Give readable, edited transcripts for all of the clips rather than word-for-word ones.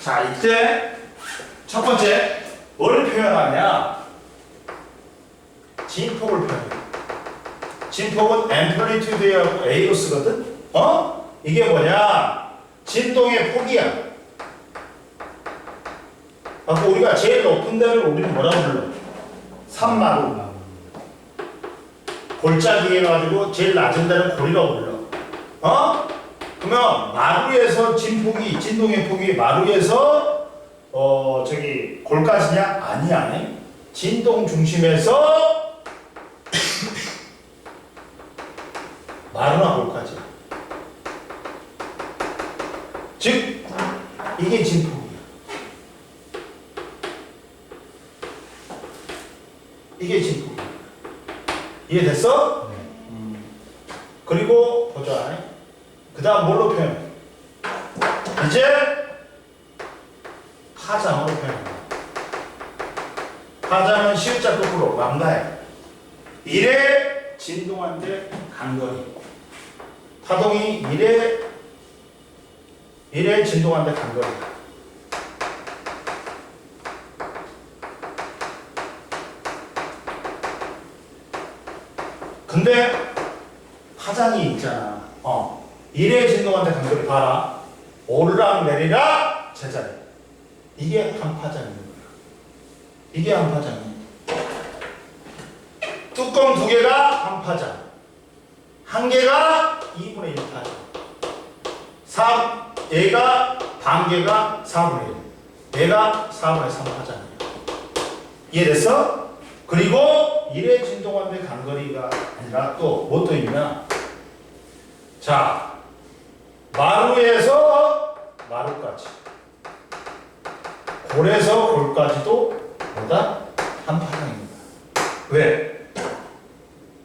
자, 이때 첫 번째 뭘 표현하냐? 진폭을 표현해. 진폭은 amplitude하고 A로 쓰거든? 이게 뭐냐? 진동의 폭이야. 아까 우리가 제일 높은 데를 우리는 뭐라고 불러? 산마루. 골짜기에 가지고 제일 낮은 데는 골이라고 불러. 그러면 마루에서 진폭이, 진동의 폭이 마루에서 저기 골까지냐? 아니야. 진동 중심에서 마루나 골까지야. 즉 이게 진폭이야. 이게 진폭이야. 이해됐어? 그리고 보자. 그 다음 뭘로 표현해? 이제 파장으로 표현해. 파장은 시우자 거꾸로 망가해. 이래 진동한데 간거리. 파동이 이래 진동한데 간거리. 근데 파장이 있잖아. 이래 진동한데 간거리 봐라. 오르락 내리락 제자리. 이게 한 파장인 거야. 이게 한 파장이야. 뚜껑 두 개가 한 파장. 한 개가 2분의 1 파장. 3, 얘가 반 개가 4분의 1. 얘가 4분의 3 파장이야. 이해됐어? 그리고 이래 진동한데 간거리가 아니라 또 뭐 또 있냐? 자, 마루에서 마루까지, 골에서 골까지도 뭐다? 한 파장입니다. 왜?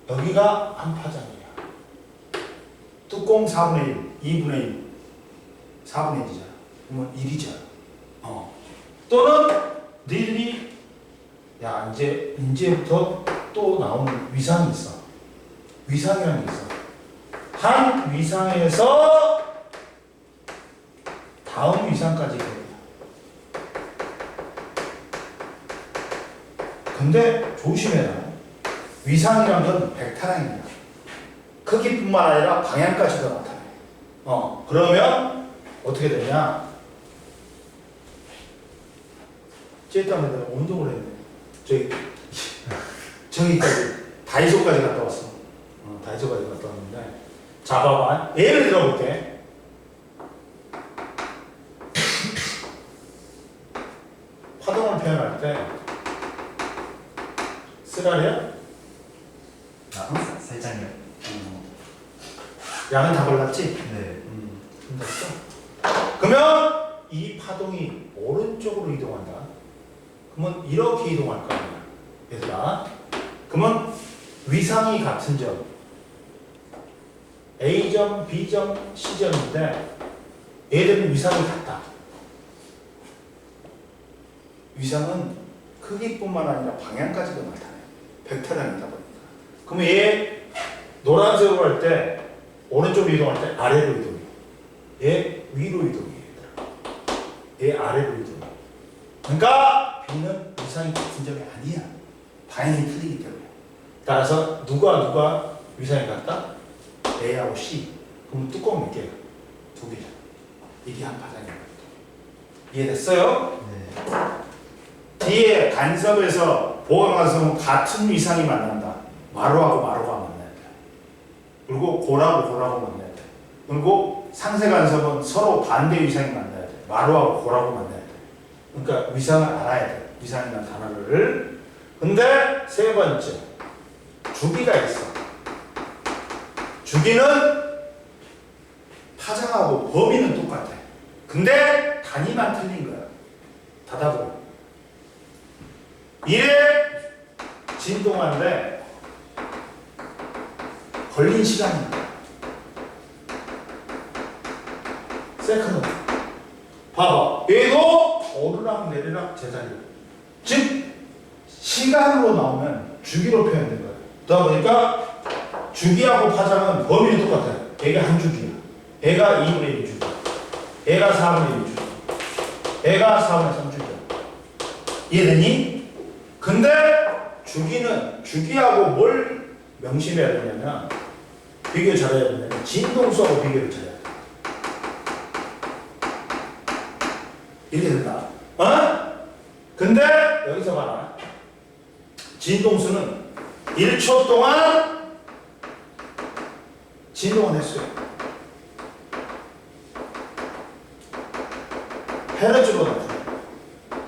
여기가 한 파장이야. 뚜껑 4분의 1, 2분의 1, 4분의 1이잖아. 그러면 1이잖아. 또는 니들이 야 이제부터 또 나오는 위상이 있어. 위상이라는 게 있어. 한 위상에서 다음 위상까지 돼요. 근데 조심해라. 위상이란 건 벡터랑입니다. 크기뿐만 아니라 방향까지도 나타나요. 그러면 어떻게 되냐? 쟤땀에 운동을 했네. 저기까지 다이소까지 갔다 왔어. 다이소까지 갔다 왔는데, 자 봐봐. 예를 들어볼게. 파동을 표현할 때 쓰라려? 살짝요. 양은 다 골랐지? 네. 됐어. 그러면 이 파동이 오른쪽으로 이동한다. 그러면 이렇게 이동할 거 아니야, 얘들아. 그러면 위상이 같은 점, A점, B점, C점인데 얘들은 위상이 같다. 위상은 크기뿐만 아니라 방향까지도 나타나요. 벡터량이다 보니까. 그러면 얘 노란색으로 할 때 오른쪽으로 이동할 때 아래로 이동해. 얘 위로 이동해. 얘 아래로 이동해. 그러니까 B는 위상이 같은 점이 아니야. 방향이 틀리기 때문에. 따라서 누가 위상이 같다? A하고 C. 그럼 뚜껑 몇 개야? 두 개야. 이게 한 파장이야. 이해됐어요? 네. 뒤에 간섭에서 보강 간섭은 같은 위상이 만난다. 마루하고 마루가 만난다. 그리고 골하고 골하고 만난다. 그리고 상세 간섭은 서로 반대 위상이 만나야 돼. 마루하고 골하고 만나야 돼. 그러니까 위상을 알아야 돼. 위상이라는 단어를. 근데 세 번째, 주기가 있어. 주기는 파장하고 범위는 똑같아. 근데 단위만 틀린 거야. 답답해. 이래 진동하는데 걸린 시간입니다. 세컨드. 봐봐. 얘도 오르락 내리락 제자리. 즉 시간으로 나오면 주기로 표현된 거예요. 그러다 보니까 주기하고 파장은 범위는 똑같아요. 얘가 한 주기야. 얘가 2분의 1 주기. 얘가 4분의 1 주기. 얘가 4분의 3주기야. 이해되니? 근데 주기하고 뭘 명심해야 되냐면 비교 잘해야 되냐면 진동수하고 비교를 잘해야 돼. 이렇게 된다. 근데 여기서 봐라. 진동수는 1초 동안 진동을 했어요. 헤르츠로 나타나요.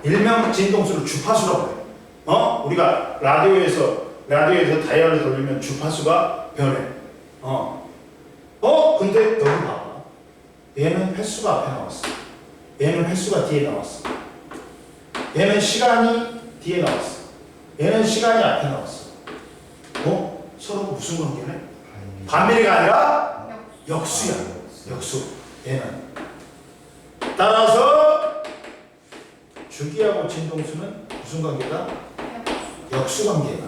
일명 진동수를 주파수라고 해요. 우리가 라디오에서 다이얼을 돌리면 주파수가 변해. 근데 여기 봐봐. 얘는 횟수가 앞에 나왔어. 얘는 횟수가 뒤에 나왔어. 얘는 시간이 뒤에 나왔어. 얘는 시간이 앞에 나왔어. 서로 무슨 관계네? 반비례가 아니라 역수야. 역수. 얘는. 따라서 주기하고 진동수는 무슨 관계다? 역수 관계다.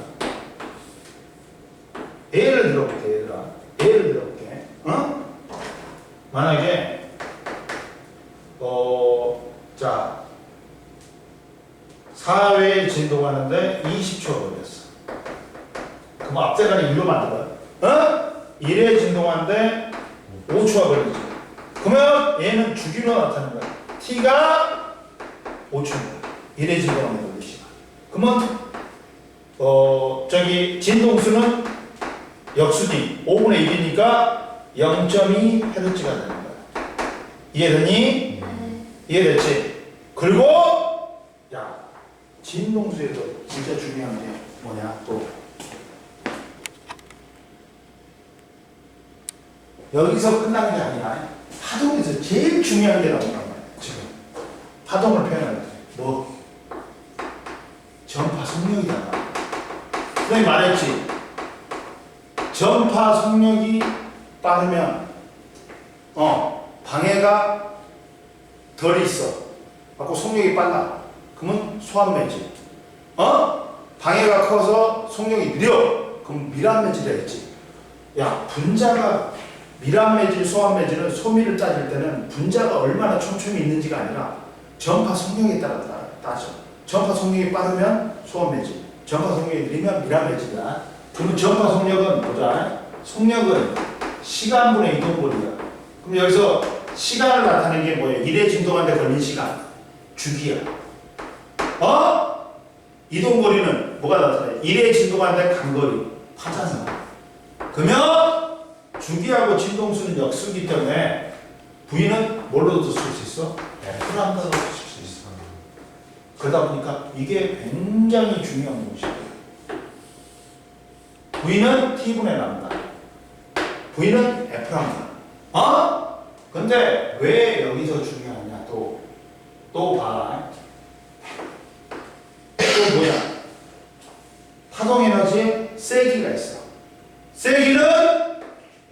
예를 들어볼게, 얘들아. 예를 들어볼게. 만약에 자 4회에 진동하는데 20초가 걸렸어. 그럼 앞대가리 1로 만들어요. 1회에 진동하는데 5초가 걸리지. 그러면 얘는 주기로 나타나는 거야. t가 5초입니다. 1회 진동하는 걸릴 시간. 그러면 진동수는 역수니 5분의 1이니까 0.2 헤르츠가 되는 거야. 이해되니? 이해됐지? 그리고 야 진동수에서 진짜 중요한 게 뭐냐 또 여기서 끝나는 게 아니라 파동에서 제일 중요한 게 나온단 말이야. 지금 파동을 표현할 때 뭐 전파 속력이다. 선생님 말했지. 전파 속력이 빠르면 방해가 덜 있어. 갖고 속력이 빨라. 그러면 소환매질. 방해가 커서 속력이 느려. 그럼 밀환매질이라 했지. 야 분자가 밀환매질, 소환매질은 소미를 따질 때는 분자가 얼마나 촘촘히 있는지가 아니라 전파 속력에 따라 따져. 전파 속력이 빠르면 소환매질, 전파 속력이 느리면 밀환매질이야. 그러면 전파 속력은 보자. 속력은 시간분의 이동거리야. 그럼 여기서 시간을 나타내는 게 뭐예요? 1회 진동하는데 걸린 시간, 주기야. 이동거리는 뭐가 나타나요? 1회 진동하는데 간 거리, 파잖아. 그러면 주기하고 진동수는 역수기 때문에 V는 뭘로도 쓸 수 있어? F란다로 쓸 수 있어. 그러다 보니까 이게 굉장히 중요한 것이에요. V는 T분의 람다. V는 F란다. 근데 왜 여기서 중요하냐? 또 봐. 또 뭐야? 파동 에너지에 세기가 있어. 세기는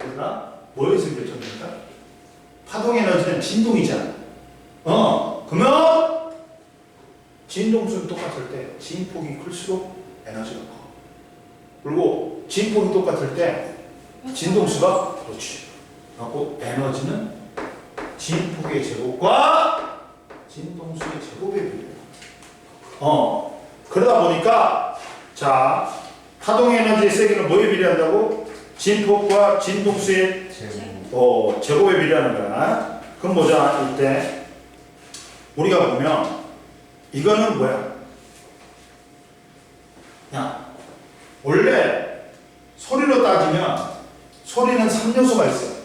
얘들아 뭐에서 결정된다? 파동 에너지는 진동이잖아. 그러면 진동수는 똑같을 때 진폭이 클수록 에너지가 커. 그리고 진폭이 똑같을 때 진동수가 그렇지. 그리고 에너지는 진폭의 제곱과 진동수의 제곱에 비례해. 그러다 보니까 자 파동 에너지의 세기는 뭐에 비례한다고? 진폭과 진동수의 제곱에 비례하는 거야. 그럼 보자. 이때 우리가 보면 이거는 뭐야? 야 원래 소리로 따지면 소리는 3요소가 있어.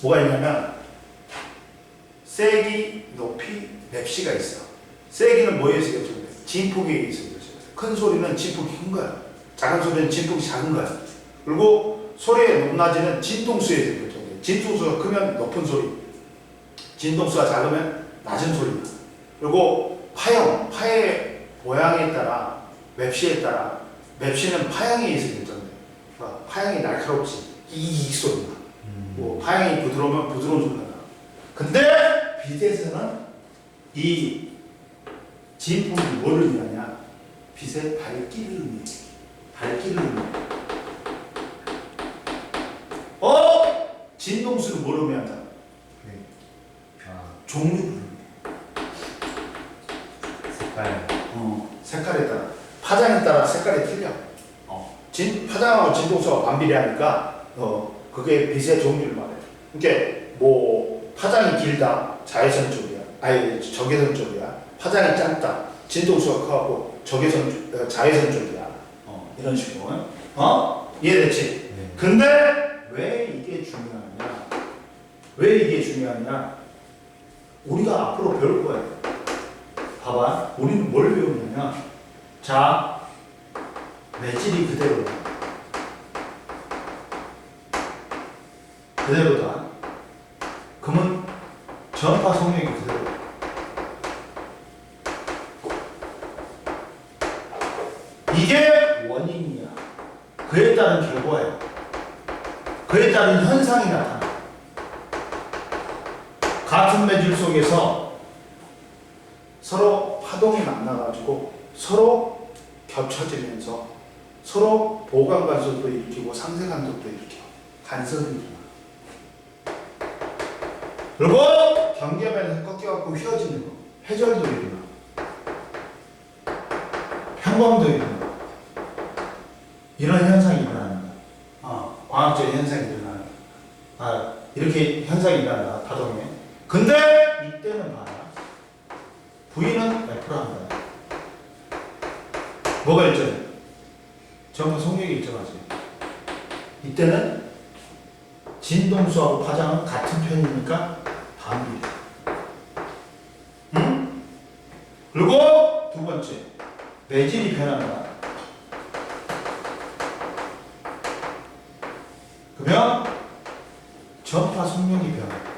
뭐가 있냐면 세기, 높이, 맵시가 있어. 세기는 뭐에서 결정돼? 진폭에 의해서 결정돼. 큰 소리는 진폭이 큰 거야. 작은 소리는 진폭이 작은 거야. 그리고 소리의 높낮이는 진동수에서 결정돼. 진동수가 크면 높은 소리, 진동수가 작으면 낮은 소리다. 그리고 파의 모양에 따라, 맵시에 따라, 맵시는 파형에 의해서 결정돼. 파형이 날카롭지. 이 소리가. 파형이 부드러우면 부드러운 소리가 나. 근데 빛에서는 이 진폭이 뭐를 의미하냐? 빛의 밝기를 의미해. 밝기를 의미해. 진동수는 뭐를 의미한다? 종류를 의미해. 네. 색깔에 따라 파장에 따라 색깔이 틀려. 파장하고 진동수가 반비례하니까 그게 빛의 종류를 말해요. 그러니까 뭐 파장이 길다 자외선 쪽이야, 아니 적외선 쪽이야. 파장이 짧다 진동수가 커갖고 자외선 쪽이야. 이런 식으로. 이해됐지? 네. 근데 왜 이게 중요하냐? 왜 이게 중요하냐? 우리가 앞으로 배울 거야. 봐봐, 우리는 뭘 배우냐면, 자, 매질이 그대로다. 그러면 전파 속력이 그대로. 이게 원인이야. 그에 따른 결과야. 그에 따른 현상이 나타나. 같은 매질 속에서 서로 파동이 만나가지고 서로 겹쳐지면서 서로 보강 간섭도 일으키고 상쇄 간섭도 일으켜. 간섭이 일어나. 그리고 경계면에서 꺾여갖고 휘어지는 거. 회절도 일어나. 평광도 일어나. 이런 현상이 일어나는 거야. 과학적 현상이 일어나는 거야. 이렇게 현상이 일어난다. 파동에. 근데 이때는 봐라. V는 F로 한다. 뭐가 일정해? 전부 속력이 일정하지. 이때는 진동수하고 파장은 같은 편이니까 반비례. 응? 그리고 두 번째, 매질이 변한다. 그러면 전파 속력이 변한다.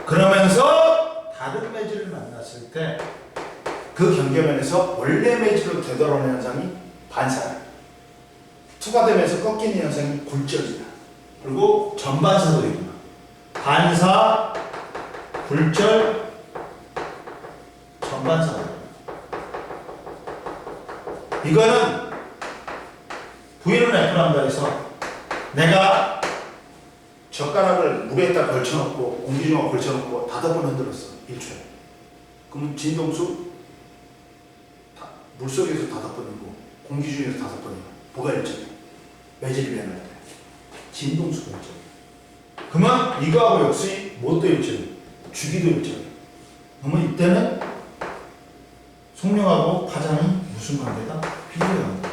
그러면서 다른 매질을 만났을 때 그 경계면에서 원래 매질로 되돌아오는 현상이 반사야. 투과되면서 꺾이는 현상이 굴절이다. 그리고 전반사도 일어나. 반사, 굴절, 전반사도 일어나. 이거는 V는 F로 한다 해서 내가 젓가락을 물에다 걸쳐놓고 공기중에 걸쳐놓고 5번 흔들었어. 1초에. 그러면 진동수 물속에서 5번이고 공기중에서 5번이고 뭐가 일정해? 매질이 변할 때 진동수가 일정해. 그러면 이거하고 역시 뭣도 일정해? 주기도 일정해. 그러면 이때는 속력하고 파장이 무슨 관계다? 비례 관계.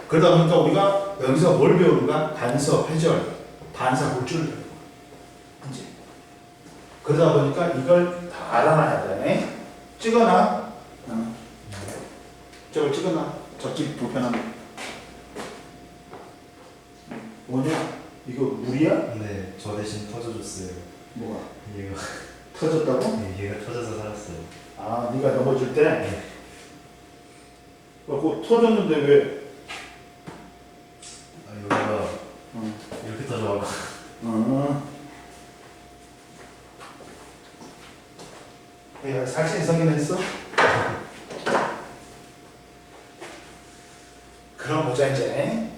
그러다 보니까 우리가 여기서 뭘 배우는가? 간섭, 회절, 반사, 굴절을 배우는 거야. 이제 그러다 보니까 이걸 다 알아놔야 돼. 찍어놔. 저걸 찍어놔. 저기 불편하면. 뭐냐? 이거 물이야? 네, 저 대신 터져줬어요. 뭐가? 얘가 터졌다고? 네, 얘가 터져서 살았어요. 아, 네가 넘어질 때? 네. 그거 터졌는데 왜? 여기가 이렇게 터져가고. 얘가 살찐 서긴 했어? 그럼 보자 이제.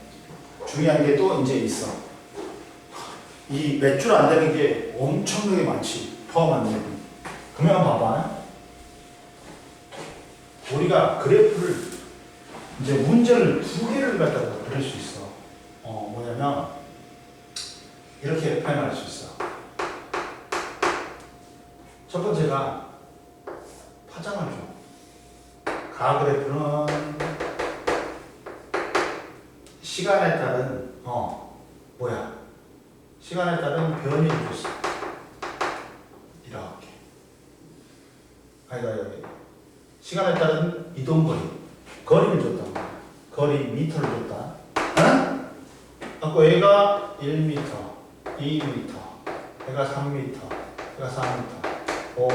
중요한 게 또 이제 있어. 이 몇 줄 안 되는 게 엄청나게 많지. 포함한 내용. 그러면 봐봐. 우리가 그래프를 이제 문제를 2개를 갖다가 그릴 수 있어. 뭐냐면 이렇게 표현할 수 있어. 첫 번째가 파장을 줘. 가그래프는 시간에 따른 시간에 따른 변이를 줬어. 이렇게. 아니다. 시간에 따른 이동거리, 거리를 줬단 말이야. 거리 미터를 줬다. 응? 아까 얘가 1m, 2m, 얘가 3m, 얘가 4m, 5,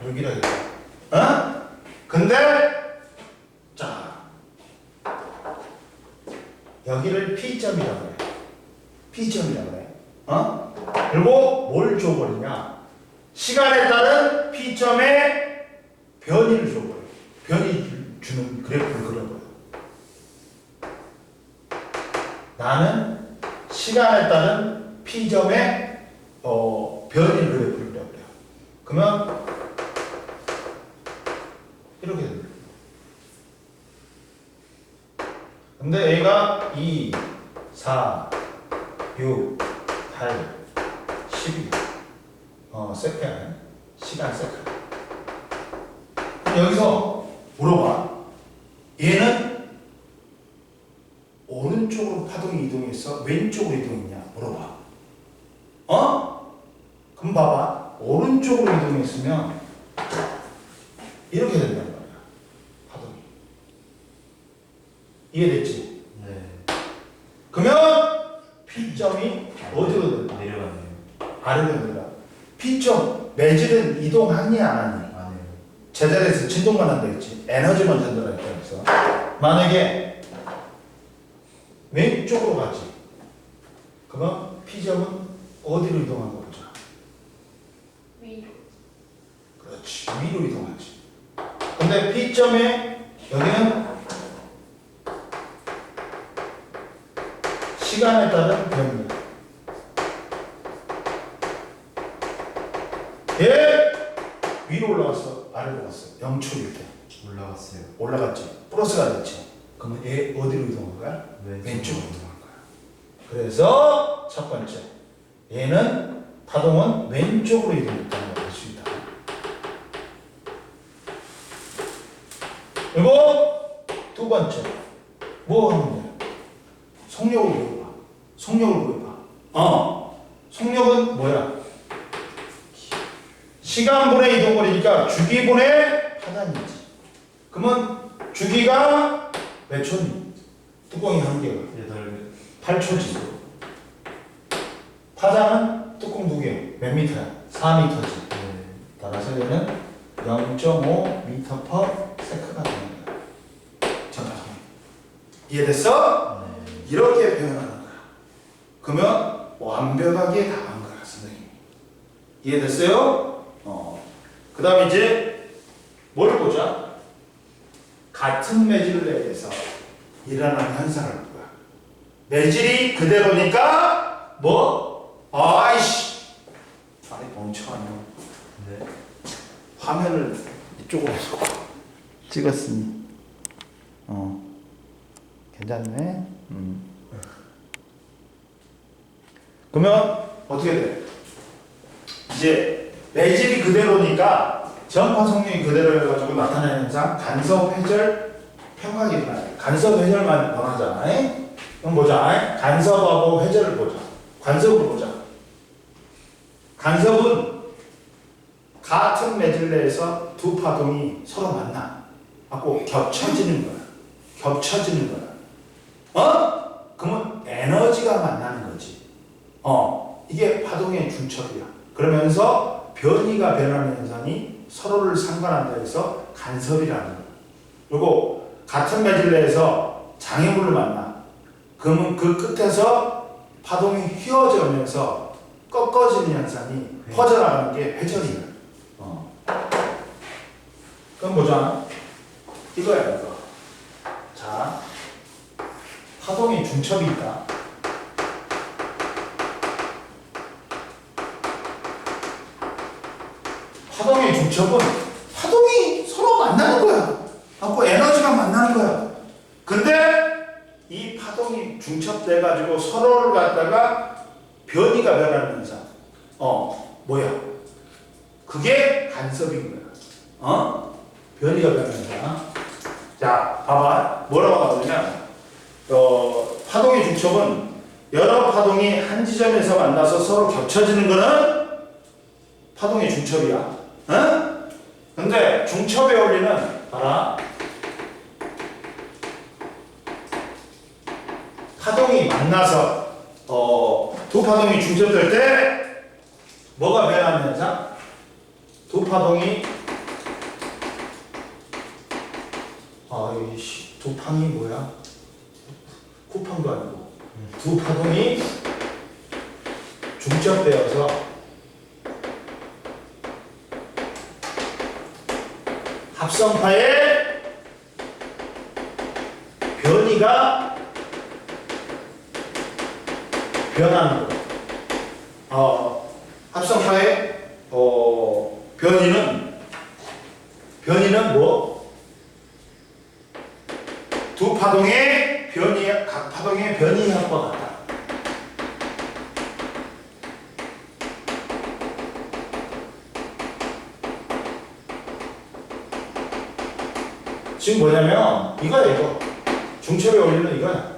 6이라 했다. 응? 근데 자, 여기를 P점이라고 그래. P점이라고 그래. 그리고 뭘 줘버리냐? 시간에 따른 P점의 변이를 줘버려. 변이 주는 그래프를 그려버려. 나는 시간에 따른 P점의 변인 그래프를 그려버려. 그러면 이렇게 됩니다. 근데 얘가 2, 4, 6, 8, 12 세컨 시간 세컨. 그럼 여기서 물어봐. 얘는 오른쪽으로 파동이 이동했어? 왼쪽으로 이동했냐? 물어봐. 그럼 봐봐. 오른쪽으로 이동했으면 이렇게 된단 말이야. 파동이. 이해됐지? 네. 그러면 P점이 어디로 된다? 내려갔네요. 아래로 된다. P점 매질은 이동하니 안 하니? 안 해요. 제자리에서 진동만 한다 했지. 에너지만 전달했다 그래서 만약에 왼쪽으로 가지. 그러면 P점은 어디로 이동한 거 보자. 위로. 그렇지. 위로 이동하지. 근데 P점에 여기는 시간에 따른 변이야. 얘 위로 올라갔어? 아래로 갔어? 0초일 때 올라갔어요. 올라갔지. 플러스가 됐지. 그러면 얘 어디로 이동한 거야? 왼쪽으로. 왼쪽으로 이동한 거야. 그래서 첫 번째, 얘는 파동은 왼쪽으로 이동했다는 걸 알 수 있다. 그리고 두 번째, 뭐 하는 거야? 속력을 구해봐. 속력을 구해봐. 속력은 뭐야? 시간분의 이동거리니까 주기분의 파단이지. 그러면 주기가 몇 초니? 뚜껑이 한 개가 8초지. 파장은 뚜껑 두 개. 몇 미터야? 4미터지. 네. 따라서 얘는 0.5m per sec가 되는 거야. 전파성. 이해됐어? 네. 이렇게 표현하는 거야. 그러면 완벽하게 다 한 거야, 선생님이. 이해됐어요? 그 다음에 이제 뭘 보자? 같은 매질 내에서 일어나는 현상을 볼 거야. 매질이 그대로니까 뭐? 아이씨! 아니 멍청하네. 네. 화면을 이쪽으로 놓고 찍었으니 괜찮네. 그러면 어떻게 돼? 이제 매질이 그대로니까 전파 속력이 그대로 해가지고 나타나는 현상 간섭 회절 평각이 일어나요. 간섭 회절만 원하잖아. 그럼 보자. 간섭하고 회절을 보자. 간섭을 보자. 간섭은 같은 매질 내에서 두 파동이 서로 만나. 하고 겹쳐지는 거야. 겹쳐지는 거야. 그러면 에너지가 만나는 거지. 이게 파동의 중첩이야. 그러면서 변이가 변하는 현상이 서로를 상관한다 해서 간섭이라는 거야. 그리고 같은 매질 내에서 장애물을 만나. 그러면 그 끝에서 파동이 휘어지면서 꺾어지는 현상이 퍼져나가는 게 회전이야. 그럼 보자. 이거야, 이거. 자, 파동의 중첩이 있다. 파동의 중첩은 파동이 서로 만나는 거야. 하고 에너지가 만나는 거야. 근데 이 파동이 중첩돼가지고 서로를 갖다가 변이가 변하는 현상. 뭐야? 그게 간섭인 거야. 변이가 변하는 거야. 자, 봐봐. 뭐라고 하느냐? 파동의 중첩은 여러 파동이 한 지점에서 만나서 서로 겹쳐지는 거는 파동의 중첩이야. 근데 중첩의 원리는 봐라. 파동이 만나서 두 파동이 중첩될 때 뭐가 변하는 현상? 두 파동이 아이씨 두 팡이 뭐야? 쿠팡도 아니고 두 파동이 중첩되어서 합성파의 변이가 변하는 거. 합성파의 변이는 뭐? 두 파동의 각 파동의 변이 합과 같다. 지금 뭐냐면 이거야 이거. 중첩의 원리는 이거야.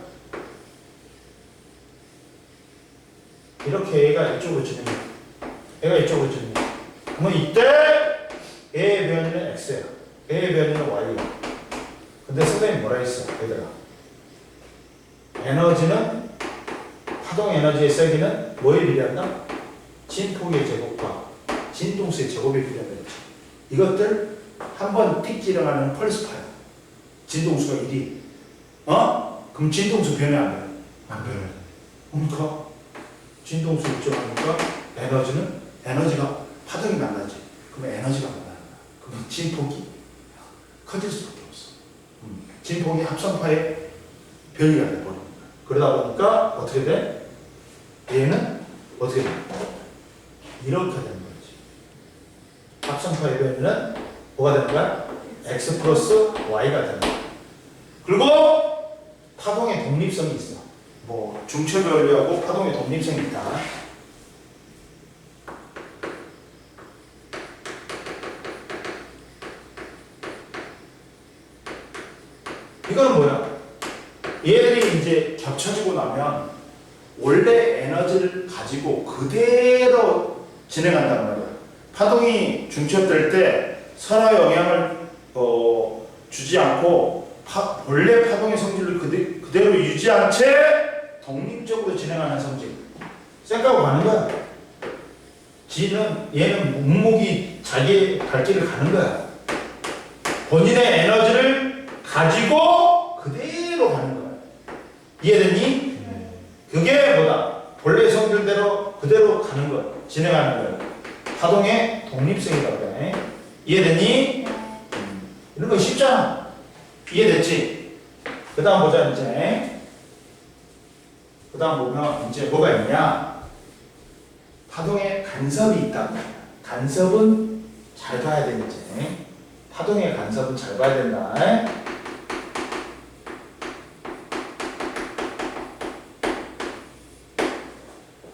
이렇게 A가 이쪽으로 진행해. A가 이쪽으로 진행해. 그러면 이때 A의 변이는 X야. A의 변이는 Y야. 근데 선생님이 뭐라 했어? 얘들아. 에너지는 파동 에너지의 세기는 뭐에 비례한다? 진폭의 제곱과 진동수의 제곱에 비례한다 했지. 이것들 한번 틱 지나가는 펄스파야. 진동수가 1이. 그럼 진동수 변해 안 변해? 안 변해. 그러니까 진동수 일정하니까 에너지가 파동이 만나지. 그러면 에너지가 만나는 거야. 그러면 진폭이 커질 수밖에 없어. 진폭이 합성파의 변이가 돼버리는 거야. 그러다 보니까 어떻게 돼? 얘는 어떻게 돼? 이렇게 되는 거지. 합성파의 변이는 뭐가 되는 거야? X 플러스 Y가 되는 거야. 그리고 파동의 독립성이 있어. 뭐 중첩의 원리하고 파동의 독립성이 있다. 이거는 뭐야? 얘들이 이제 겹쳐지고 나면 원래 에너지를 가지고 그대로 진행한단 말이야. 파동이 중첩될 때 서로 영향을 주지 않고 원래 파동의 성질을 그대로 유지한 채 독립적으로 진행하는 성질. 쌩까고 가는 거야. 얘는 묵묵히 자기의 갈 길을 가는 거야. 본인의 에너지를 가지고 그대로 가는 거야. 이해됐니? 그게 뭐다? 본래 성질대로 그대로 가는 거야. 진행하는 거야. 파동의 독립성이라고 그래. 이해됐니? 이런 거 쉽잖아. 이해됐지? 그 다음 보자, 이제. 그 다음 보면, 이제 뭐가 있냐? 파동의 간섭이 있다. 간섭은 잘 봐야 되겠지. 파동의 간섭은 잘 봐야 된다.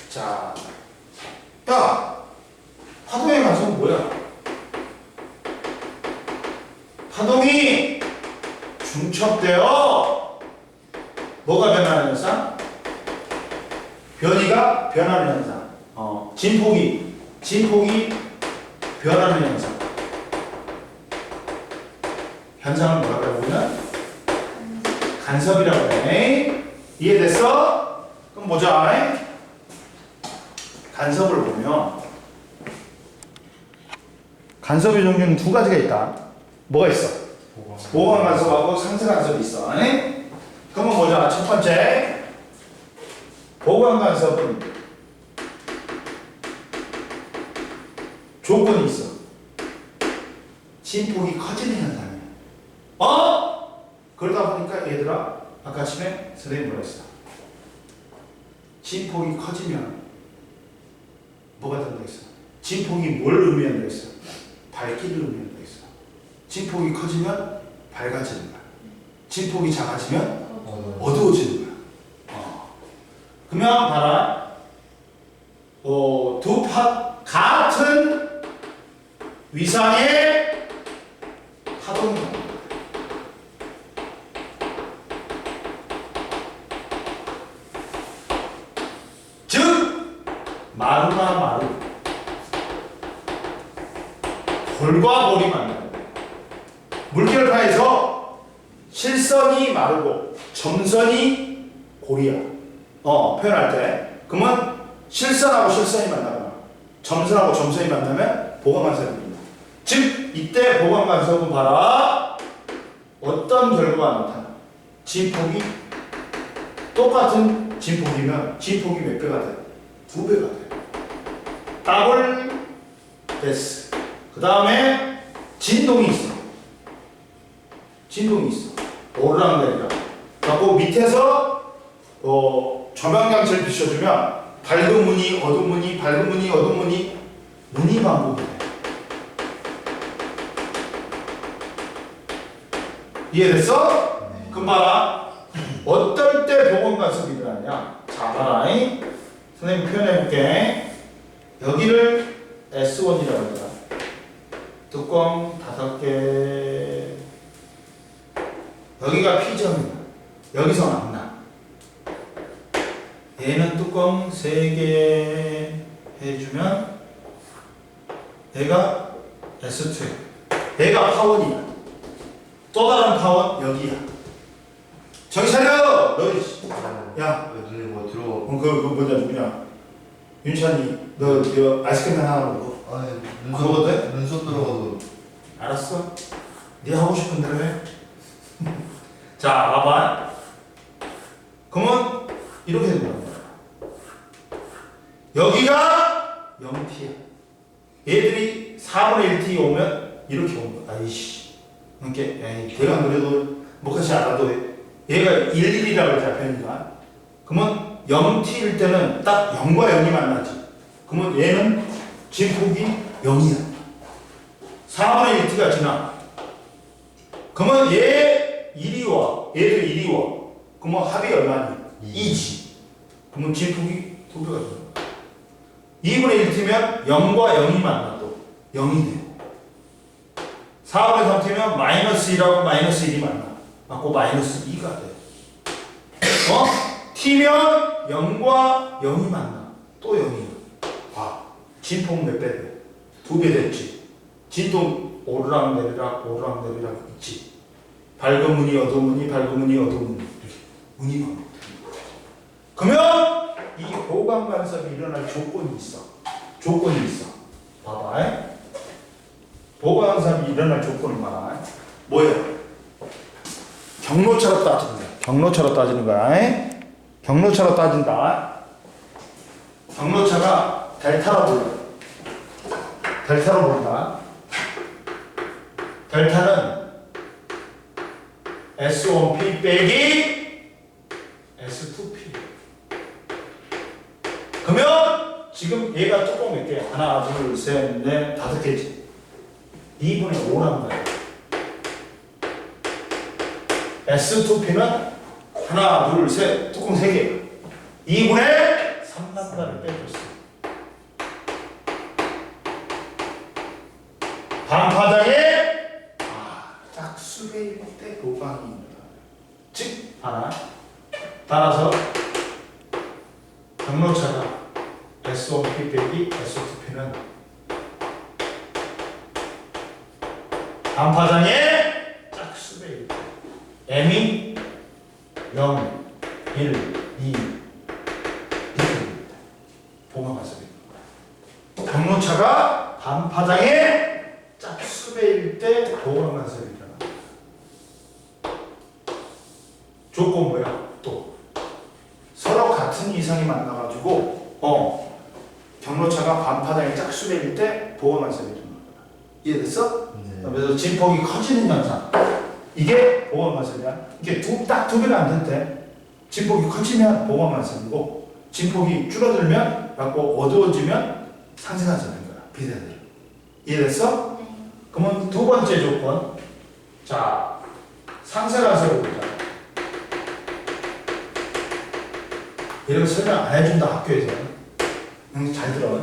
자, 야! 파동의 간섭은 뭐야? 파동이 중첩되어 뭐가 변하는 현상? 변이가 변하는 현상. 진폭이 변하는 현상. 현상을 뭐라고 하냐면 간섭이라고 해. 이해됐어? 그럼 보자. 간섭을 보면 간섭의 종류는 두 가지가 있다. 뭐가 있어? 보강 간섭하고 상쇄 간섭이 있어. 그러면 보자. 첫 번째, 보강 간섭은 조건이 있어. 진폭이 커지는 현상이야. 그러다 보니까 얘들아, 아까 아침에 선생님이 뭐라 했어? 진폭이 커지면 뭐가 된다 했어? 진폭이 뭘 의미한다 했어? 밝기를 의미한다 했어. 진폭이 커지면 밝아지는 거야. 진폭이 작아지면 어두워지는 거야. 그러면 봐라. 같은 위상의 파동이 나옵니다. 즉 마루나 마루, 골과 골이 만나는 거예요. 물결파에서 실선이 마르고 점선이 골이야. 표현할 때. 그러면 실선하고 실선이 만나거나 점선하고 점선이 만나면 보강간섭입니다. 즉 이때 보강간섭은 봐라. 어떤 결과가 나타나? 진폭이 똑같은 진폭이면 진폭이 몇 배가 돼? 2배가 돼. 더블 데스. 그 다음에 진동이 있어. 오르락내리락. 그리고 밑에서 조명장치를 비춰주면 밝은 무늬, 어두운 무늬, 밝은 무늬, 어두운 무늬, 무늬 반복이래. 이해됐어? 네. 그럼 봐라. 어떨 때 보건 관습이 일어나냐? 자, 봐라. 선생님 표현해볼게. 여기를 S1이라고 하자. 뚜껑 5개. 여기가 P점이야. 여기서 만나. 얘는 뚜껑 3개 해주면 얘가 S2. 얘가 파원이야. 또 다른 파원 여기야. 정신 차려! 너, 야. 눈에 뭐 들어. 그거 뭐냐, 누구냐? 윤찬이, 너 아이스크림 하나 먹어. 아니 먹어도 돼? 눈썹 들어가도. 알았어. 네 하고 싶은 대로 해. 자, 봐봐. 그러면 이렇게 된다. 여기가 0t야. 얘들이 4분의 1t 오면 이렇게 온 거야. 아이씨. 이렇게, 에이, 걔가 그래도 뭐까지 알아도 얘가 11이라고 잡혀있니까. 그러면 0t일 때는 딱 0과 0이 만나지. 그러면 얘는 진폭이 0이야. 4분의 1t가 지나. 그러면 얘 1이 와. 얘도 1이 와. 그러면 합이 얼마니? 2지. 그러면 진폭이 2배가 되는 거야. 2분의 1t면 0과 0이 만나도 0이 돼. 4분의 3t면 마이너스 1하고 마이너스 1이 만나. 맞고 마이너스 2가 돼. t면 0과 0이 만나. 또 0이야. 봐. 진폭 몇 배 돼? 2배 됐지. 진도 오르락 내리락 오르락 내리락 있지. 밝은 무늬 어두운 무늬 밝은 무늬 어두운 무늬 이렇게 무늬 반복되는 거야. 그러면 이 보강 간섭이 일어날 조건이 있어. 조건이 있어. 봐봐. 보강 간섭이 일어날 조건을 말하. 뭐야? 경로차로 따지는 거야. 경로차로 따지는 거야. 경로차로 따진다. 경로차가 델타로 불러. 델타로 부른다. 델타는 S1P 빼기 S2P. 그러면 지금 얘가 조금 몇 개? 하나, 둘, 셋, 넷, 5개지. 2분의 5라는 거야. S2P는 하나, 둘, 셋, 뚜껑 3개. 2분의 3람다를 빼줬어. 반파장에 짝수배일 때 보강입니다. 즉 하나. 따라서 경로차가 S1P 빼기 S2P는 반파장에 짝수배일 때 M이 0, 1, 2 이렇게 됩니다. 보강관습입니다. 경로차가 반파장에 짝수배일 때 보강관습이 일어나. 조건 뭐야? 또 서로 같은 이상이 만나가지고 경로차가 반파장에 짝수배일 때 보강관습이 일어나. 이해됐어? 네. 그래서 진폭이 커지는 현상. 이게 보강관습이야. 이게 딱 2배가 안 될 때 진폭이 커지면 보강관습이고 진폭이 줄어들면 갖고 어두워지면 상승관습인 거야. 비례대로. 이해됐어? 네. 그러면 두 번째 조건. 자, 상쇄관습을 보자. 이런 거 설명 안 해준다 학교에서. 응, 잘 들어.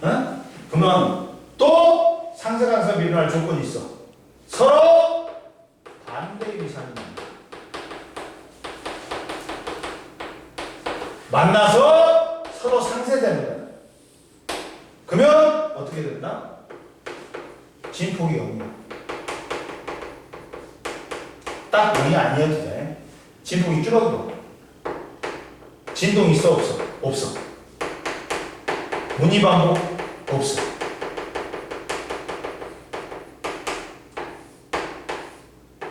응? 그러면 또 상쇄관습이 일어날 조건이 있어. 서로 반대의 이상이 만나서 서로 상쇄되는 거야. 그러면 어떻게 된다? 진폭이 0이야. 딱 0이 아니어도 돼. 진폭이 줄어들어. 진동 있어 없어? 없어. 무늬 반복 없어.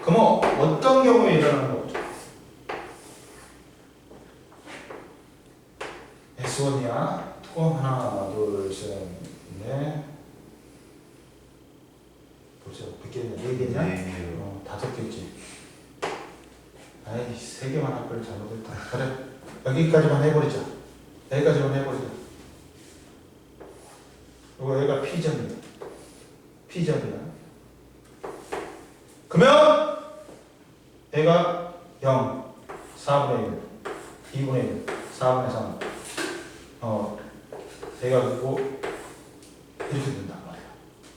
그러면 어떤 경우에 일어나는 거죠? S1이야. 뚜껑 하나, 둘, 셋, 넷. 벌써 몇 개냐? 4개냐? 네. 5개지. 아이, 3개만 할 걸 잘못했다. 그래. 여기까지만 해버리자. 여기까지만 해보자. 이거 여기가 P점이다. P점이다. 그러면 얘가 0, 4분의 1, 2분의 1, 4분의 3 얘가 그리고 이렇게 된단 말이야.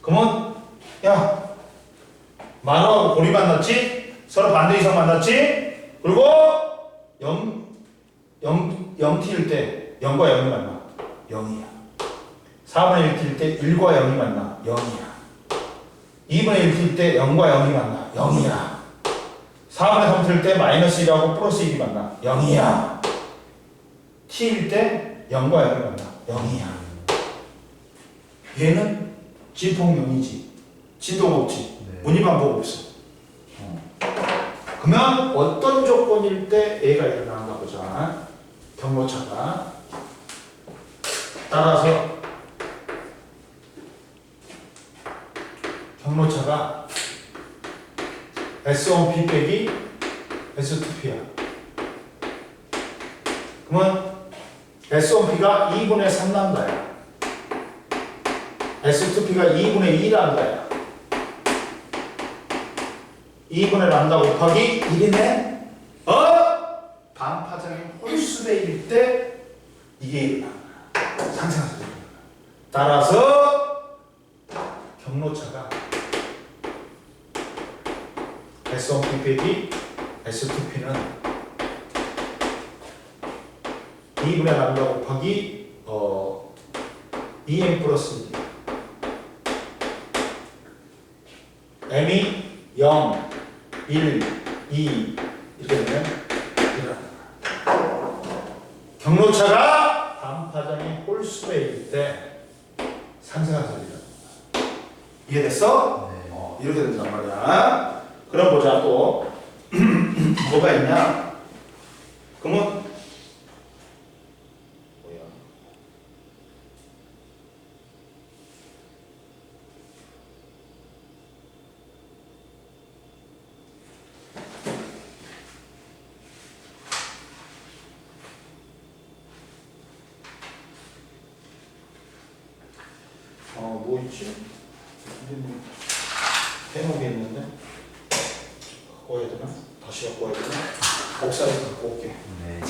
그러면 야 만호하고 골이 만났지? 서로 반대 이상 만났지? 그리고 0t일 때 0과 0이 만나 0이야. 4분의 1t일 때 1과 0이 만나 0이야. 2분의 1t일 때 0과 0이 만나 0이야. 4분의 3t일 때 마이너스 1하고 플러스 1이 만나 0이야. t일 때 0과 0이 만나 0이야. 얘는 진통용이지. 진동 없지. 네. 무늬반복 없어. 그러면 어떤 조건일 때 A가 일어나는가 보자. 경로차가. 따라서 경로차가 S1P 빼기 S2P야. 그러면 S1P가 2분의 3 람다야. S2P가 2분의 2 람다야. 2분의 람다 곱하기 1이네? 반파장의 홀수배일 때 이게 일어나. 상생하죠. 따라서 경로차가 S1P 빼기 S2P는 2분의 람다 곱하기 2m 플러스 1. m이 0, 1, 2 이렇게 되면 일어난다. 경로차가 반파장의 홀수배일 때 상승한 소리가 납니다. 이해됐어? 네. 이렇게 된단 말이야. 그럼 보자 또 뭐가 있냐? 그러면 뭐야? 뭐 있지? 해놓겠는데? 갖고 와야 되나? 다시 갖고 와야 되나? 복사해서 갖고 올게. 네.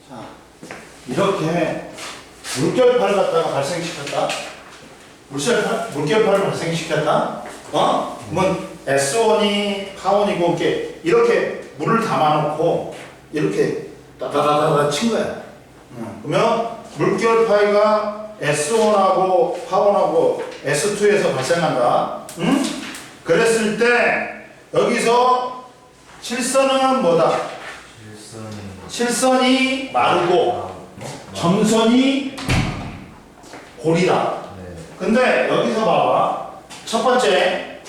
자, 이렇게 물결파를 갖다가 발생시켰다. 물결파를 발생시켰다. 그러면 S1이 파원이고 이렇게 물을 담아놓고 이렇게 따다다다다 친 거야. 그러면 물결파이가 S1하고 파원하고 S2에서 발생한다. 그랬을 때 여기서 실선은 뭐다? 실선이 마르고 점선이 골이다. 근데 여기서 봐봐. 첫 번째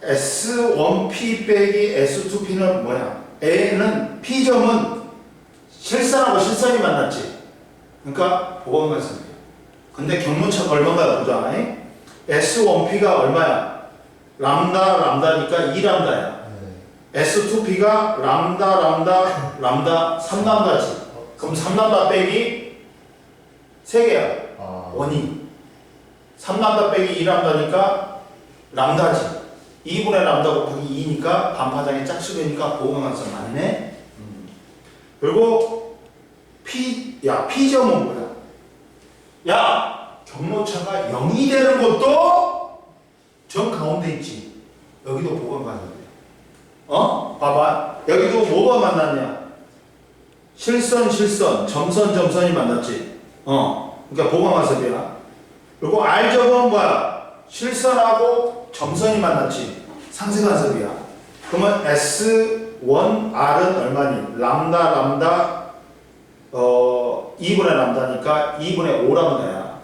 S1P 빼기 S2P는 뭐야? A는 P점은 실선하고 실선이 만났지. 그러니까 보건관습이야. 근데 경문차가 얼마인가 보자. S1P가 얼마야? 람다니까 2람다야. S2P가 람다 3람다지. 그럼 3람다 빼기 3개야. 원이. 3람다 빼기 2람다니까 람다지. 2분의 람다 곱하기 2니까 반파장의 짝수배니까 보호관습 맞네. 그리고 P점은 뭐야? 야, 경로차가 0이 되는 것도 정 가운데 있지. 여기도 보호관습이야. 봐봐. 여기도 뭐가 만났냐? 실선, 점선이 만났지. 그러니까 보호관습이야. 그리고 R점은 뭐야? 실선하고 점선이 만났지. 상쇄간섭이야. 그러면 S1R은 얼마니? 람다 2분의 람다니까 2분의 5람다야.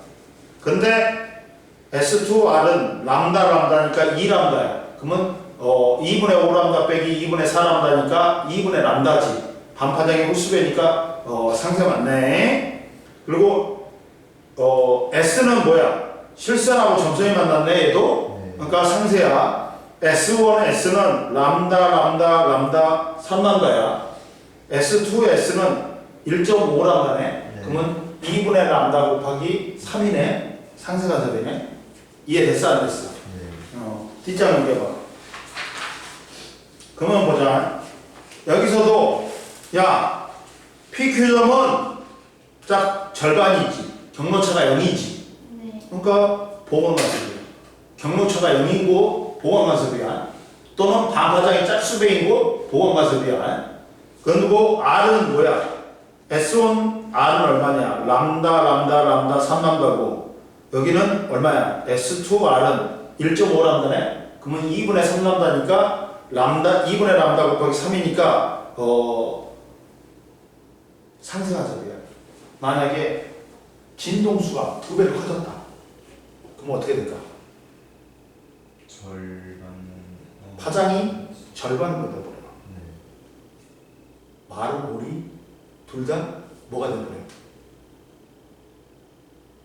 근데 S2R은 람다니까 2람다야. 그러면 2분의 5람다 빼기 2분의 4람다니까 2분의 람다지. 반파장의 홀수배니까 상쇄 맞네. 그리고 S는 뭐야? 실선하고 점선이 만났네 얘도. 그러니까 상쇄야. S1, S는 람다 3람다야. S2, S는 1.5람다네. 그러면 2분의 람다 곱하기 3이네. 상쇄간섭이네. 이해됐어 안 됐어? 뒷장 넘겨봐. 그러면 보자. 여기서도 야 PQ점은 딱 절반이지. 경로차가 0이지. 네. 그러니까 보건관습이야. 경로차가 0이고 보건관습이야. 또는 반파장이 짝수배이고 보건관습이야. 그리고 R은 뭐야? S1 R은 얼마냐? 람다 3람다고. 여기는 얼마야? S2 R은 1.5람다네. 그러면 2분의 3람다니까 2분의 람다 곱하기 3이니까 상쇄간섭이야. 만약에 진동수가 2배로 커졌다. 그럼 어떻게 될까? 파장이 절반으로 돼버려. 마루, 몰이 둘 다 뭐가 돼버려?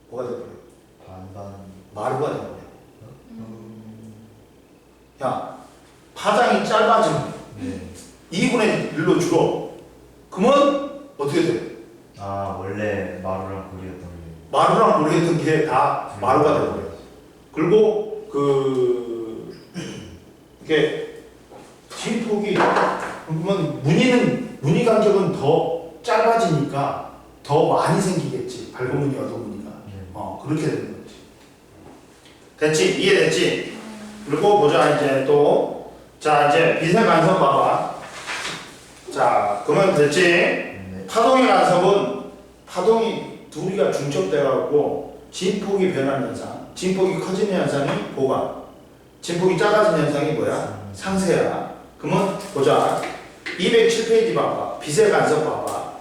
뭐가 돼버려? 마루가 돼버려. 야, 파장이 짧아지면 2분의 1로 줄어. 그러면 어떻게 돼? 원래 마루랑 고리였던 게. 마루랑 모르겠던 게 다 마루가 돼버려. 그리고 이게 진폭이 그러면 무늬 간격은 더 짧아지니까 더 많이 생기겠지. 밝은 무늬, 어두운 무늬가. 그렇게 되는 거지. 됐지? 이해됐지? 그리고 보자 이제 또. 자 이제 빛의 간섭 봐봐. 자 그러면 됐지? 파동의 간섭은 파동이 둘이가 중첩돼갖고 진폭이 변하는 현상. 진폭이 커지는 현상이 보관. 진폭이 작아지는 현상이 뭐야? 상쇄야. 그러면 보자. 207페이지 봐봐. 빛의 간섭 봐봐.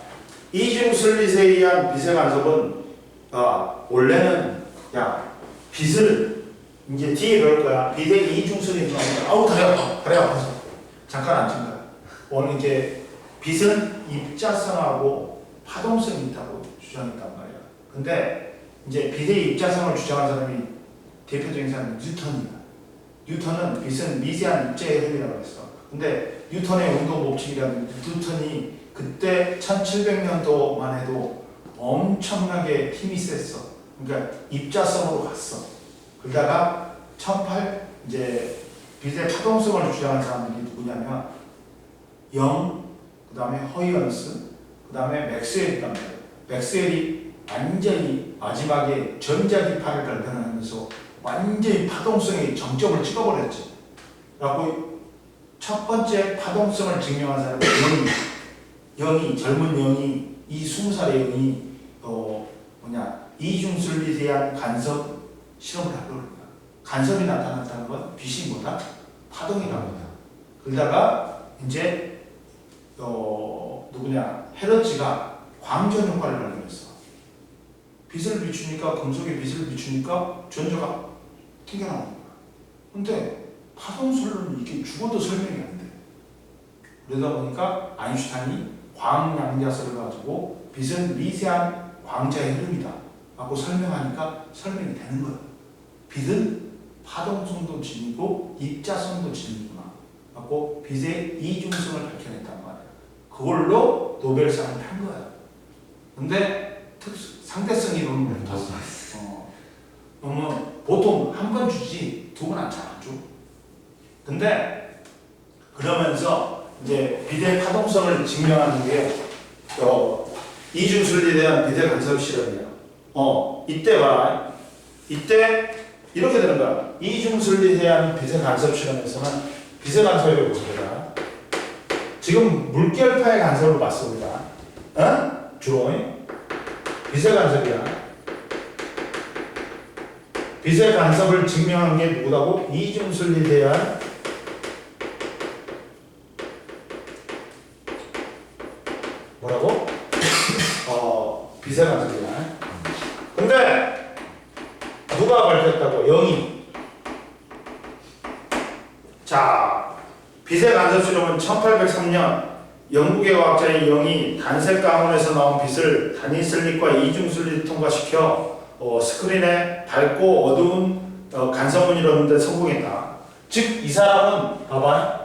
이중슬릿에 의한 빛의 간섭은 원래는 빛을 이제 뒤에 배울 거야. 빛의 이중슬릿 나오면 아우 다리 아파서 잠깐 앉힌 거야. 오늘 이제 빛은 입자성하고 파동성이 있다고 주장했단 말이야. 근데 이제 빛의 입자성을 주장한 사람이 대표적인 사람이 뉴턴이야. 뉴턴은 빛은 미세한 입자의 흐름이라고 했어. 근데 뉴턴의 운동 법칙이라는 뉴턴이 그때 1700년도만 해도 엄청나게 힘이 셌어. 그러니까 입자성으로 갔어. 그러다가 이제 빛의 파동성을 주장한 사람들이 누구냐면 영, 그 다음에 허이언스, 그 다음에 맥스웰이란 말이에요. 맥스웰이 완전히 마지막에 전자기파를 발견하면서 완전히 파동성의 정점을 찍어버렸죠. 그래갖고 첫 번째 파동성을 증명한 사람이 영이 젊은 영이 이 20살의 영이 이중술리에 대한 간섭 실험을 하려고 합니다. 간섭이 나타났다는 건 빛이 뭐다? 파동이 나옵니다. 그러다가 이제 헤르츠가 광전 효과를 발견했어. 빛을 비추니까 금속에 빛을 비추니까 전조가 튕겨나오는 거야. 근데 파동설로는 이게 죽어도 설명이 안 돼. 그러다 보니까 아인슈타인이 광양자설을 가지고 빛은 미세한 광자의 흐름이다 라고 설명하니까 설명이 되는 거예요. 빛은 파동성도 지니고 입자성도 지니구나 라고 빛의 이중성을 밝혀냈단 말이에요. 그걸로 노벨상을 탄 거예요. 근데 상대성 이론은 못 탔어. 그러면 보통 한 번 주지 두 번 안 줘. 근데 그러면서 이제 빛의 파동성을 증명하는 게 이중술리에 대한 빛의 간섭 실험이에요. 이때 봐. 이때 이렇게 되는 거야. 이중술리에 대한 빛의 간섭 실험에서는 빛의 간섭을 보습니다. 지금 물결파의 간섭을 봤어 우리가. 주로 빛의 간섭이야. 빛의 간섭을 증명한 게 누구라고? 이중술리에 대한 뭐라고? 빛의 간섭이야. 근데 누가 밝혔다고? 영이. 자, 빛의 간섭 실험은 1803년 영국의 과학자인 영이 단색 가문에서 나온 빛을 단위슬립과 이중슬립 통과시켜 스크린에 밝고 어두운 간섭문을 이루는 데 성공했다. 즉 이 사람은 봐봐.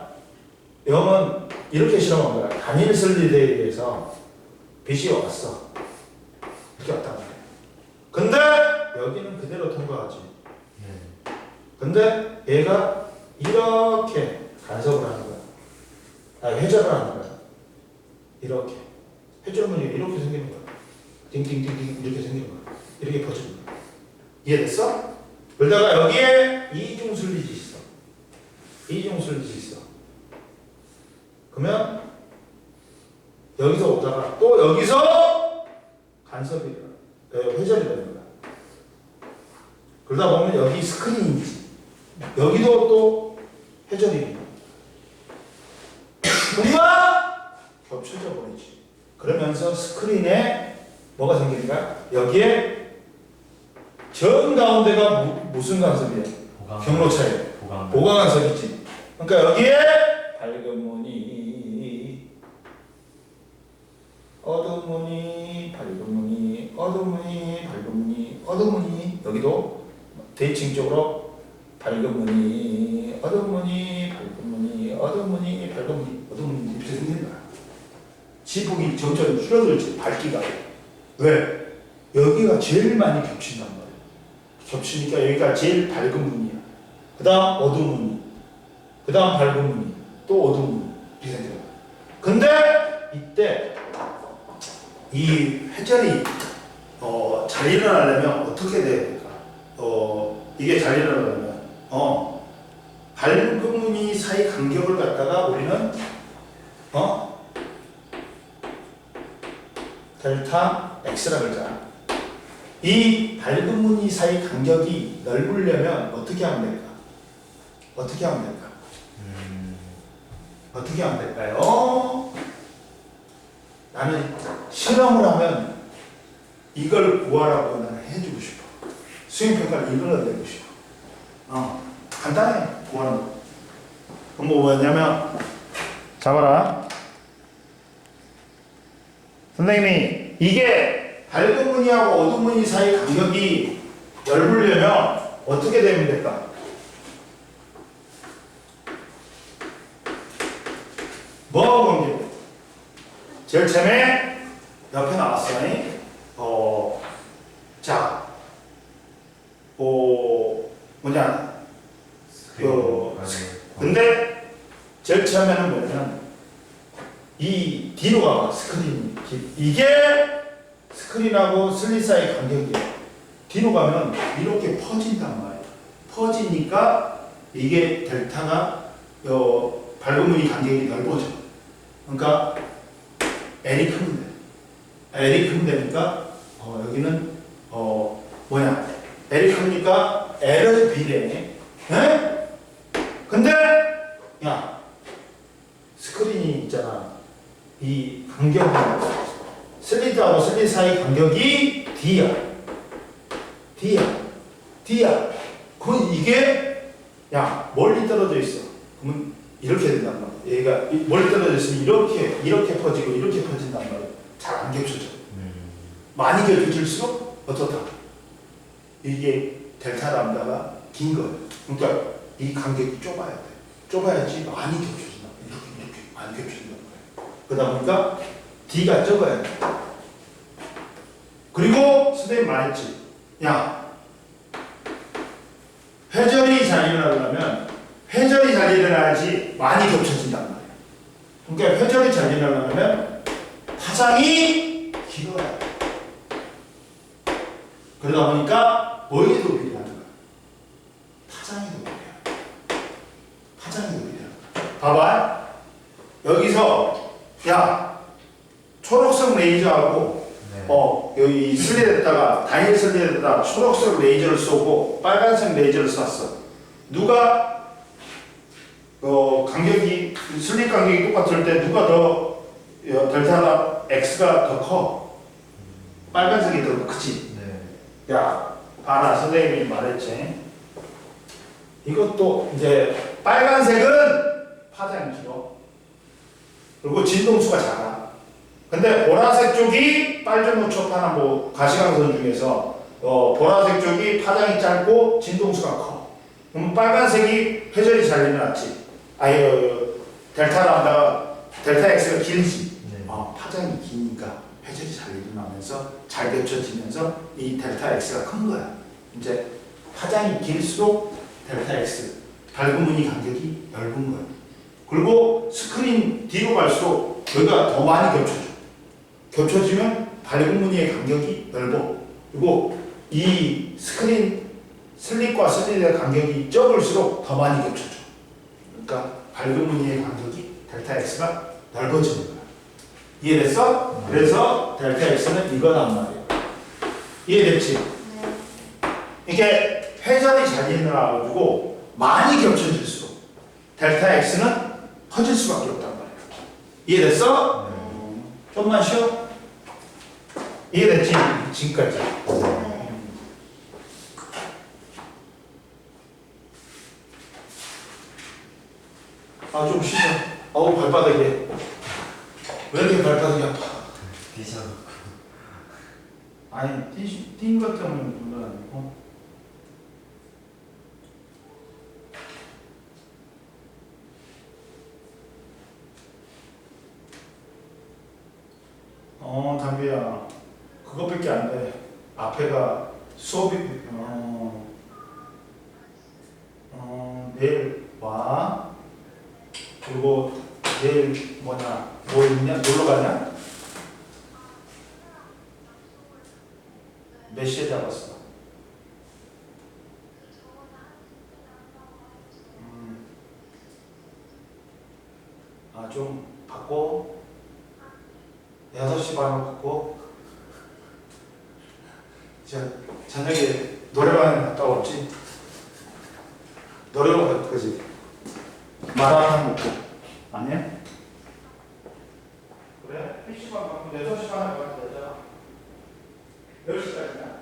영은 이렇게 실험한 거야. 단일슬립에 의해서 빛이 왔어. 이렇게 왔단 말이야. 근데 여기는 그대로 통과하지. 근데 얘가 이렇게 간섭을 하는 거야. 회전을 하는 거야. 이렇게. 회전문이 이렇게 생기는 거야. 띵띵띵띵 이렇게 생기는 거야. 이렇게 퍼지는 거야. 이해됐어? 그러다가 여기에 이중슬릿이 있어. 이중슬릿이 있어. 그러면 여기서 오다가 또 여기서 간섭이 회전이 되는 거야. 그러다 보면 여기 스크린이지. 여기도 또 회전이 되는 거야. 금방 겹쳐져 버리지. 그러면서 스크린에 뭐가 생기는가? 여기에 전 가운데가 무슨 간섭이에요? 경로차예요. 보강 간섭이지. 그러니까 여기에 밝은 무늬, 어두운 무늬, 밝은 무늬, 어두운 무늬, 밝은 무늬, 어두운 무늬. 여기도 대칭적으로 밝은 무늬, 어두운 무늬, 밝은 무늬, 어두운 무늬, 밝은 무늬, 어두운 무늬 이렇게 생기는 거야. 지폭이 점점 줄어들지. 밝기가. 왜? 여기가 제일 많이 겹친단 말이야. 겹치니까 여기가 제일 밝은 무늬야. 그 다음 어두운 무늬. 그 다음 밝은 무늬. 또 어두운 무늬. 이렇게 생겨요. 근데 이때 이 회전이 잘 일어나려면 어떻게 돼야 될까? 이게 잘 일어나려면 밝은 무늬 사이 간격을 갖다가 우리는 델타 X라 그러잖아. 이 밝은 무늬 사이 간격이 넓으려면 어떻게 하면 될까? 어떻게 하면 될까? 어떻게 하면 될까요? 나는 실험을 하면 이걸 구하라고 나는 해주고 싶어. 수행평가를 이걸로 내고 싶어. 간단해. 구하는 거. 그럼 뭐냐면 잡아라. 선생님이 이게 밝은 무늬하고 어두운 무늬 사이 간격이 넓으려면 어떻게 되면 될까? 뭐하고 관계? 제일 처음에 옆에 나왔어. 자, 뭐냐? 근데 제일 처음에는 뭐냐면 이 이 뒤로 가봐. 스크린 이게 스크린하고 슬릿 사이 간격이에요. 뒤로 가면 이렇게 퍼진단 말이에요. 퍼지니까 이게 델타가 밝은 무늬 간격이 넓어져. 그러니까 L이 크면 돼. L이 크면 되니까 여기는 L이 크니까 L은 B래. 에? 근데 야 스크린이 있잖아. 이 간격은 슬리트하고 슬리트 사이 간격이 D야. D야. 그럼 이게 야 멀리 떨어져 있어. 그러면 이렇게 된단 말이야. 얘가 멀리 떨어져 있으면 이렇게 퍼지고 이렇게 퍼진단 말이야. 잘 안 겹쳐져. 많이 겹쳐질수록 어떻다? 이게 델타 람다가 긴 거예요. 그러니까 이 간격이 좁아야 돼. 좁아야지 많이 겹쳐진다. 이렇게 많이 겹쳐진단 말이야. 그러다 보니까 D가 적어야 돼. 그리고 선생님 말했지. 야 회전이 잘 일어나려면 회전이 잘 일어나야지 많이 겹쳐진단 말이야. 그러니까 회전이 잘 일어나려면 파장이 길어야 돼. 그러다 보니까 뭐에 도움이 되는 거야? 파장이 도움이 돼. 파장이 도움이 돼. 봐봐. 여기서 야 초록색 레이저하고 여기 슬레드에다가 단일 슬레드에다가 초록색 레이저를 쏘고 빨간색 레이저를 쐈어. 누가 간격이 슬릿 간격이 똑같을 때 누가 더 델타 X가 더 커? 빨간색이 더 크지? 네. 야 봐라 선생님이 말했지. 이것도 이제 빨간색은 파장이 길어. 그리고 진동수가 작아. 근데 보라색 쪽이 빨주노초파나 가시광선 중에서 보라색 쪽이 파장이 짧고 진동수가 커. 그럼 빨간색이 회전이 잘 일어났지. 델타 람다가 델타 X가 길지. 네. 파장이 기니까 회전이 잘 일어나면서 잘 겹쳐지면서 이 델타 X가 큰 거야. 이제 파장이 길수록 델타 X 밝은 무늬 간격이 넓은 거야. 그리고 스크린 뒤로 갈수록 여기가 더 많이 겹쳐져. 겹쳐지면 밝은 무늬의 간격이 넓어. 그리고 이 스크린 슬릿과 슬릿의 간격이 적을수록 더 많이 겹쳐져. 그러니까 밝은 무늬의 간격이 델타 X가 넓어지는 거야. 이해됐어? 그래서 델타 X는 이거란 말이야. 이해됐지? 네. 이게 회전이 잘 일어나가지고 많이 겹쳐질수록 델타 X는 커질 수밖에 없단 말이야. 이해됐어? 좀만 쉬어. 이해됐지? 지금까지. 네. 좀 쉬자. 발바닥이. 왜 이렇게 발바닥이 아파? 비셔놓고. 아니, 뛴 것 때문에 그런 건 아니고. 담비야. 그것밖에 안 돼. 앞에가 수업이, 내일 와. 그리고 내일 뭐 있냐? 놀러 가냐? 몇 시에 잡았어? 좀 바꿔. 6시 반으로 바꿔. 저녁에 노래방에 갔다 왔지? 노래방 갈 거지? 마라탕 먹고. 아니야? 그래? 1시 반 바꾸면 6시 반에 가면 되잖아. 10시까지냐?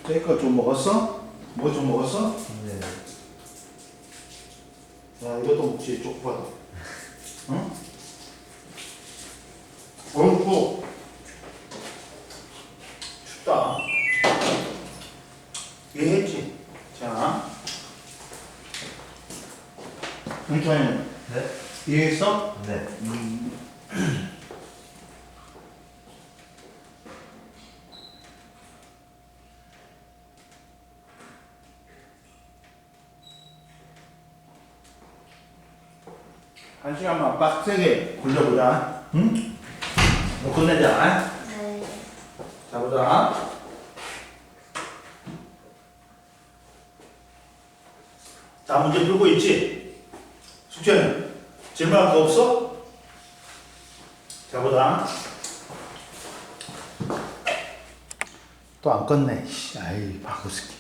쟤거 좀 먹었어? 뭐 좀 먹었어? 네. 야, 이것도 먹지, 쪽파도. 응? 어이구. 춥다. 이해했지? 자. 윤찬이 네? 이해했어? 네. 한 시간만 빡세게 굴려보자. 응? 너 끝내자. 네. 자, 보자. 다 문제 풀고 있지? 숙제는? 질문할 거 없어? 자, 보자. 또 안 끝내. 아이, 바보 새끼.